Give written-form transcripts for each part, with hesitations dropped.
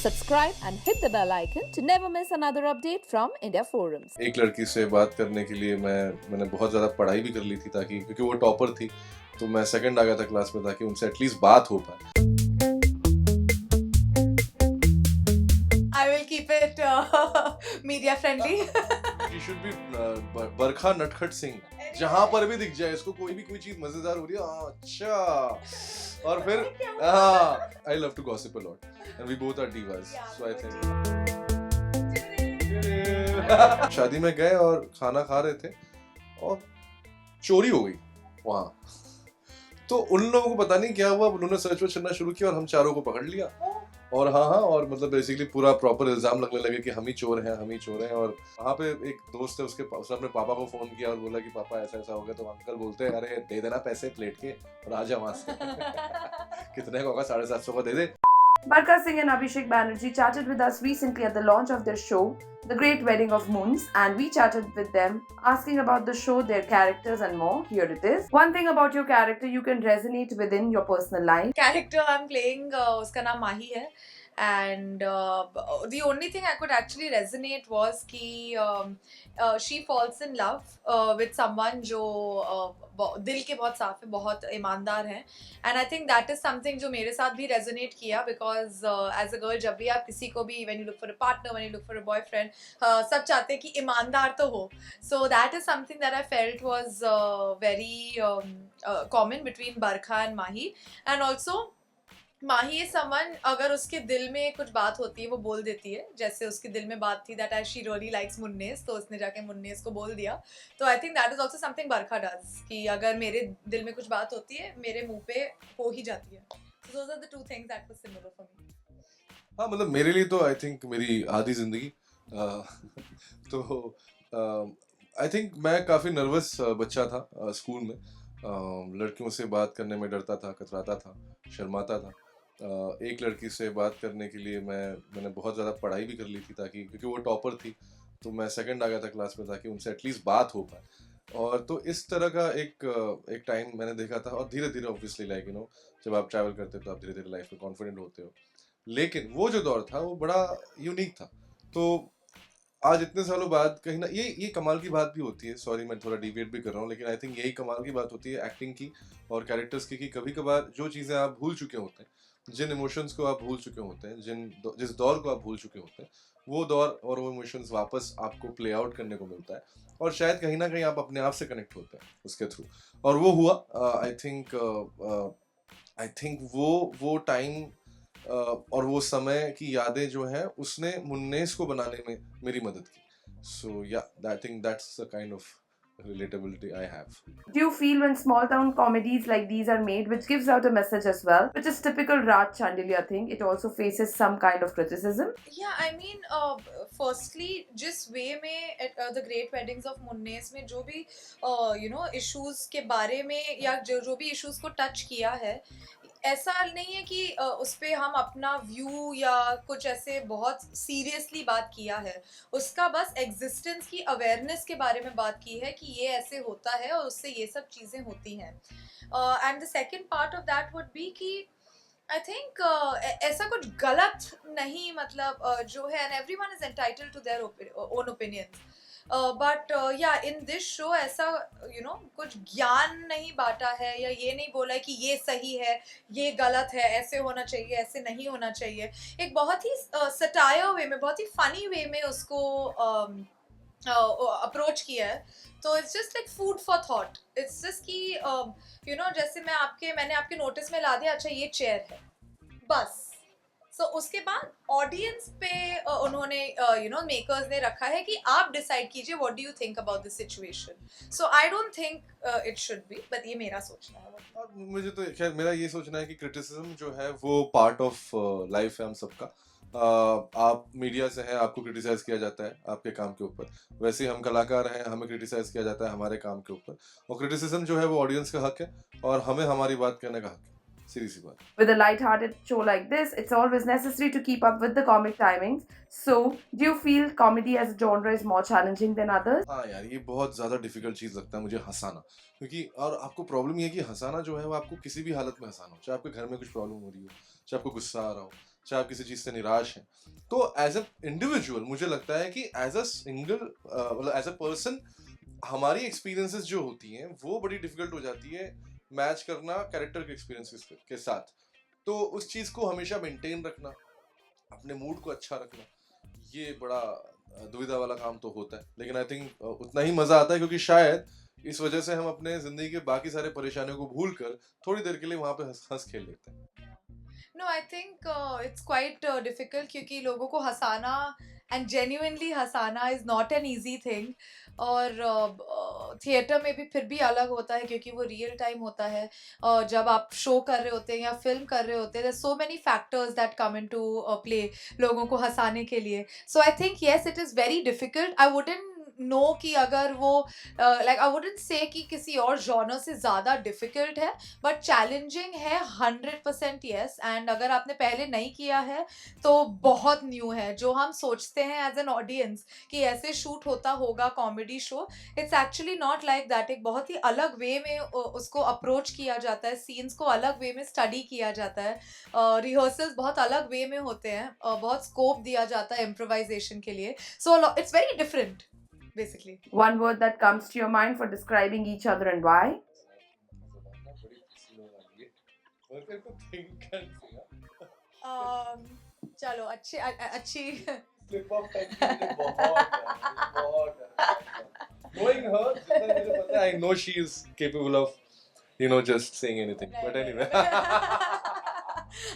Subscribe and hit the bell icon to never miss another update from India Forums. एक लड़की से बात करने के लिए मैंने बहुत ज़्यादा पढ़ाई भी कर ली थी ताकि क्योंकि वो टॉपर थी तो मैं सेकंड आ गया था क्लास में ताकि उनसे एटलीस्ट बात हो पाए. I will keep it media friendly. She should be बरखा नटखट सिंह. जहाँ पर भी दिख जाए इसको कोई चीज मजेदार हो रही है अच्छा और फिर I love to gossip a lot and we both are divas so I think शादी में गए और खाना खा रहे थे और चोरी हो गई वहाँ. तो उन लोगों को पता नहीं क्या हुआ, उन्होंने सर्च करना शुरू किया और हम चारों को पकड़ लिया और और मतलब बेसिकली पूरा प्रॉपर इल्जाम लगने लगे कि हम ही चोर हैं और वहाँ पे एक दोस्त है उसने अपने पापा को फोन किया और बोला कि पापा ऐसा हो गया. तो अंकल बोलते हैं अरे दे देना पैसे प्लेट के और आ जा वहाँ से. कितने का होगा? 750 का दे दे. Barkha Singh and Abhishek Banerjee chatted with us recently at the launch of their show, The Great Wedding of Moons, and we chatted with them asking about the show, their characters and more. Here it is. One thing about your character you can resonate within your personal life. Character I'm playing, उसका नाम माही है. And the only thing I could actually resonate was कि she falls in love with someone जो दिल के बहुत साफ है, बहुत ईमानदार हैं. And I think that is something जो मेरे साथ भी resonate किया because as a girl जब भी आप किसी को भी when you look for a partner, when you look for a boyfriend, सब चाहते हैं कि ईमानदार तो हो. So that is something that I felt was very common between Barkha and Mahi. And also Mahi is someone अगर उसके दिल में कुछ बात होती है वो बोल देती है. जैसे उसके दिल में बात थी that she really likes मुन्नेस तो उसने जाके मुन्नेस को बोल दिया. तो I think that is also something Barkha does कि अगर मेरे दिल में कुछ बात होती है मेरे मुंह पे हो ही जाती है. So those are the two things that was similar for me. हाँ मतलब मेरे लिए तो आई थिंक मेरी आधी जिंदगी तो आई थिंक मैं काफ़ी नर्वस बच्चा था स्कूल में. लड़कियों से बात करने में डरता था, कतराता था, शर्माता था. एक लड़की से बात करने के लिए मैंने बहुत ज़्यादा पढ़ाई भी कर ली थी ताकि क्योंकि वो टॉपर थी तो मैं सेकंड आ गया था क्लास में ताकि उनसे एटलीस्ट बात हो पाए. और तो इस तरह का एक टाइम मैंने देखा था और धीरे धीरे ऑब्वियसली लाइक यू नो जब आप ट्रैवल करते हो तो आप धीरे धीरे लाइफ में कॉन्फिडेंट होते हो. लेकिन वो जो दौर था वो बड़ा यूनिक था. तो आज इतने सालों बाद कहीं ना ये कमाल की बात भी होती है. सॉरी मैं थोड़ा डिविएट भी कर रहा हूँ लेकिन आई थिंक यही कमाल की बात होती है एक्टिंग की और कैरेक्टर्स की कि कभी कभार जो चीज़ें आप भूल चुके होते हैं, जिन इमोशंस को आप भूल चुके होते हैं, जिस दौर को आप भूल चुके होते हैं, वो दौर और वो इमोशंस वापस आपको प्ले आउट करने को मिलता है और शायद कहीं ना कहीं आप अपने आप से कनेक्ट होते हैं उसके थ्रू. और वो हुआ आई थिंक वो टाइम और वो समय की यादें जो हैं उसने मुन्नेस को बनाने में मेरी मदद की. सो या I think that's the kind of relatability I have. Do you feel when small town comedies like these are made, which gives out a message as well, which is typical Raj Chandeliya thing, it also faces some kind of criticism? Yeah, I mean, firstly, जिस way में the Great Weddings of Munnes में जो भी issues के बारे में या जो भी issues को touch किया है, ऐसा नहीं है कि उस पर हम अपना व्यू या कुछ ऐसे बहुत सीरियसली बात किया है. उसका बस एग्जिस्टेंस की अवेयरनेस के बारे में बात की है कि ये ऐसे होता है और उससे ये सब चीज़ें होती हैं. And the second part of that would be कि आई थिंक ऐसा कुछ गलत नहीं मतलब जो है and everyone is entitled to their own opinions. But या इन दिस शो ऐसा कुछ ज्ञान नहीं बांटा है या ये नहीं बोला है कि ये सही है ये गलत है, ऐसे होना चाहिए ऐसे नहीं होना चाहिए. एक बहुत ही सटायर वे में, बहुत ही फनी वे में उसको अप्रोच किया है. तो it's just like food for thought. It's just कि जैसे मैंने आपके नोटिस में ला दिया अच्छा ये चेयर है बस. So, उसके बाद ऑडियंस पे उन्होंने मेकर्स ने रखा है कि आप डिसाइड कीजिए what do you think about this situation. So I don't think it should be, but ये मेरा सोचना है. और मुझे तो खैर मेरा ये सोचना है कि क्रिटिसिज्म जो है वो पार्ट ऑफ लाइफ है हम सबका. आप मीडिया से हैं, आपको क्रिटिसाइज किया जाता है आपके काम के ऊपर. वैसे हम कलाकार हैं, हमें क्रिटिसाइज किया जाता है हमारे काम के ऊपर. और क्रिटिसिज्म जो है वो ऑडियंस का हक है और हमें हमारी बात कहने का हक है. सीधी सी बात. With a light-hearted show like this, it's always necessary to keep up with the comic timings. So, do you feel comedy as a genre is more challenging than others? हाँ यार ये बहुत ज़्यादा डिफिकल्ट चीज़ लगता है मुझे हंसाना. क्योंकि और आपको प्रॉब्लम ये है कि हंसाना जो है वो आपको किसी भी हालत में हंसाना हो. चाहे आपके घर में कुछ प्रॉब्लम हो रही हो, चाहे आपको गुस्सा आ रहा हो, चाहे आप किसी चीज से निराश हैं, तो एज अ इंडिविजुअल मुझे लगता है कि एज अ सिंगल मतलब एज अ पर्सन हमारी एक्सपीरियंसेस जो होती हैं वो बड़ी डिफिकल्ट हो जाती है मैच करना कैरेक्टर के एक्सपीरियंसेस के साथ। तो उस चीज को हमेशा मेंटेन रखना, अपने मूड को अच्छा रखना, ये बड़ा दुविधा वाला काम तो होता है, लेकिन आई थिंक उतना ही मजा आता है क्योंकि शायद इस वजह से हम अपने जिंदगी के बाकी सारे परेशानियों को भूल कर थोड़ी देर के लिए वहां पे हंस हंस खेल लेते हैं। No, I think it's quite difficult क्योंकि लोगों को हंसाना and genuinely हंसाना is not an easy thing. और थिएटर में भी फिर भी अलग होता है क्योंकि वो रियल टाइम होता है। और जब आप शो कर रहे होते हैं या फिल्म कर रहे होते हैं, there's so many factors that come into play लोगों को हंसाने के लिए। So I think yes, it is very difficult. I wouldn't know कि अगर वो लाइक आई वुडंट से कि किसी और जॉनर से ज़्यादा डिफिकल्ट है, बट चैलेंजिंग है 100% यस। एंड अगर आपने पहले नहीं किया है तो बहुत न्यू है। जो हम सोचते हैं एज एन ऑडियंस कि ऐसे शूट होता होगा comedy show, it's actually not like that. एक बहुत ही अलग वे में उसको अप्रोच किया जाता है, सीन्स को अलग वे में स्टडी किया जाता है, रिहर्सल्स बहुत अलग वे में होते हैं, बहुत स्कोप दिया जाता है इम्प्रोवाइजेशन के लिए। So it's very different basically. One word that comes to your mind for describing each other and why? चलो अच्छी अच्छी Slip of tongue के लिए बहुत knowing her, जितना मुझे पता है, I know she is capable of, you know, just saying anything. But anyway.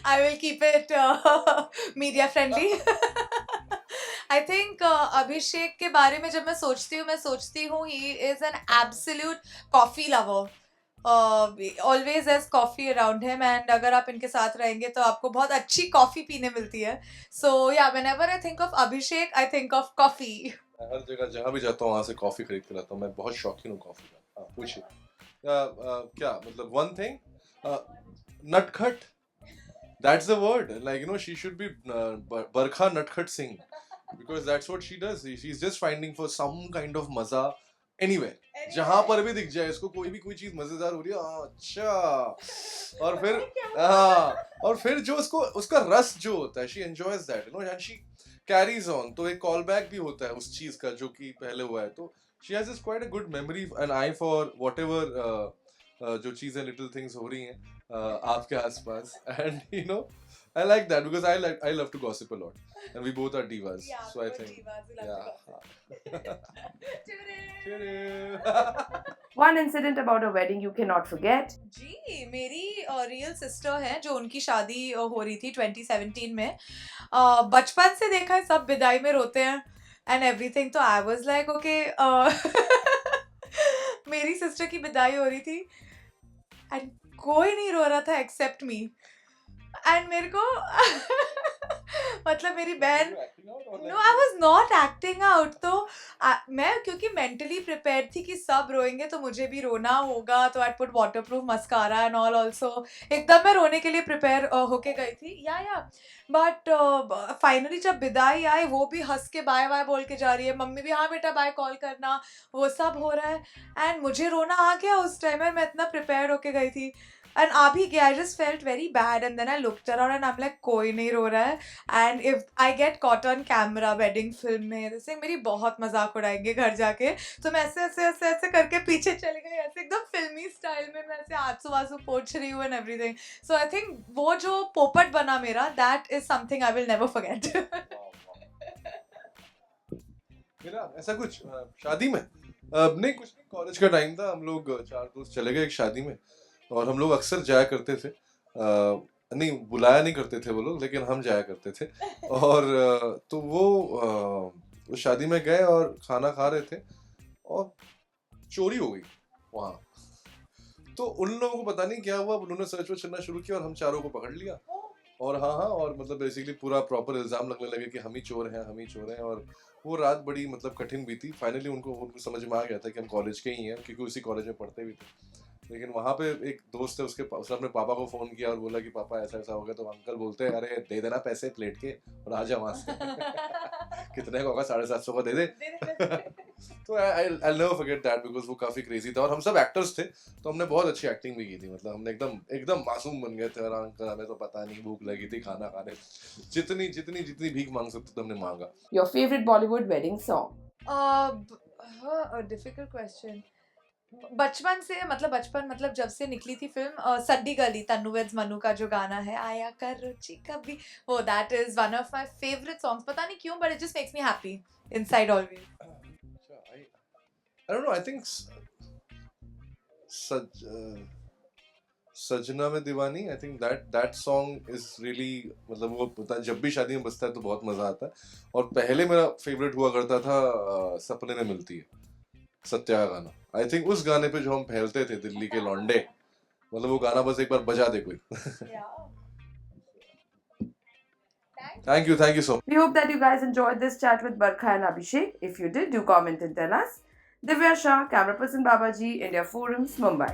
I will keep it media friendly. I think अभिषेक के बारे में जब मैं सोचती हूँ he is an absolute coffee lover. Always has coffee around him, and अगर आप इनके साथ रहेंगे तो आपको बहुत अच्छी कॉफी पीने मिलती है। So yeah, whenever I think of Abhishek, I think of coffee. मैं हर जगह जहाँ भी जाता हूँ वहाँ से कॉफी खरीद के लाता हूँ। मैं बहुत शौकीन हूँ कॉफी का। हाँ, पूछिए। क्या मतलब one thing, नटखट, that's the word. Like, you know, she should be Barkha Natkhat Singh, because that's what she does. She's just finding for some kind of मजा anywhere. जहाँ पर भी दिख जाए इसको कोई भी कोई चीज मजेदार हो रही है, हाँ अच्छा। और फिर जो उसका रस जो होता है, she enjoys that, you know, and she carries on. तो एक कॉल बैक भी होता है उस चीज का जो कि पहले हुआ है। तो she has this quite a good memory and eye for whatever जो चीजें little things हो रही हैं आपके आसपास, and you know, I like that because I love to gossip a lot, and we both are divas. Yeah, So I we're think divas, we love yeah. to gossip. Chiroo. One incident about a wedding you cannot forget. जी, मेरी real sister है जो उनकी शादी हो रही थी 2017 में। बचपन से देखा है सब विदाई में रोते हैं एंड एवरीथिंग, तो आई वाज लाइक ओके। मेरी सिस्टर की विदाई हो रही थी एंड कोई नहीं रो रहा था एक्सेप्ट मी। एंड मेरे को मतलब मेरी बहन, no I was not acting out. तो मैं क्योंकि मेंटली प्रिपेयर थी कि सब रोएंगे तो मुझे भी रोना होगा, तो I put water proof mascara and all also. एकदम मैं रोने के लिए प्रिपेयर होके गई थी या बट फाइनली जब विदाई आई वो भी हंस के बाय बाय बोल के जा रही है, मम्मी भी हाँ बेटा बाय कॉल करना, वो सब हो रहा है एंड मुझे रोना आ गया उस टाइम में। मैं इतना प्रिपेयर होके गई थी एंड आ भी गया। I just felt very bad and then I looked around and I am like कोई नहीं रो रहा है। And if I get caught on camera wedding film में, जैसे मेरी बहुत मजाक उड़ाएंगे घर जाके, तो मैं ऐसे ऐसे ऐसे ऐसे करके पीछे चली गई, ऐसे एकदम फिल्मी स्टाइल में मैं ऐसे आंसू वासू पोंछ रही हूँ and everything. So I think वो जो पोपट बना मेरा, that is something I will never forget. मेरा ऐसा कुछ शादी में नहीं, कुछ नहीं, कॉलेज का टाइम था, हम लोग 4 दोस्त चले गए एक शादी में, और हम लोग अक्सर जाया करते थे। नहीं, बुलाया नहीं करते थे वो लोग, लेकिन हम जाया करते थे। और तो वो शादी में गए और खाना खा रहे थे और चोरी हो गई वहाँ। तो उन लोगों को पता नहीं क्या हुआ, उन्होंने सर्च वर्च करना शुरू किया और हम चारों को पकड़ लिया। और हाँ, और मतलब बेसिकली पूरा प्रॉपर इल्ज़ाम लगने लगे कि हम ही चोर हैं। और वो रात बड़ी मतलब कठिन बीती। फाइनली उनको समझ में आ गया था कि हम कॉलेज के ही हैं, क्योंकि उसी कॉलेज में पढ़ते भी थे। लेकिन वहाँ पे एक दोस्त है, उसने अपने पापा को फ़ोन किया और बोला कि पापा ऐसा ऐसा हो गया। तो अंकल बोलते हैं अरे दे देना पैसे प्लेट के और आ जा वहाँ से। कितने का होगा, 750 का दे दे। तो I never forget that because वो काफी क्रेजी था और हम सब एक्टर्स थे तो हमने बहुत अच्छी एक्टिंग भी की थी मतलब हमने एकदम एकदम मासूम बन गए थे और अंकल हमें तो पता नहीं भूख लगी थी खाना खाने जितनी जितनी जितनी भीख मांग सकते थे हमने मांगा Your favorite Bollywood wedding song? Difficult question बचपन से मतलब जब से निकली थी फिल्म सड्डी गली तन्नू वेड्स मन्नू का जो गाना है आया कर रुचि कभी वो that is one of my favourite songs पता नहीं क्यों but it just makes me happy inside always I don't know. I think सजना में दीवानी. I think that song is really मतलब वो पता जब भी शादी में बजता है तो बहुत मजा आता है. और पहले मेरा फेवरेट हुआ करता था सपने में मिलती है सत्या का गाना. I think उस गाने पे जो हम फैलते थे दिल्ली के लौंडे मतलब वो गाना बस एक बार बजा दे कोई. Thank you so much. We hope that you guys enjoyed this chat with Barkha and Abhishek. If you did, do comment and tell us. Divya Shah, camera person Babaji, India Forums, Mumbai.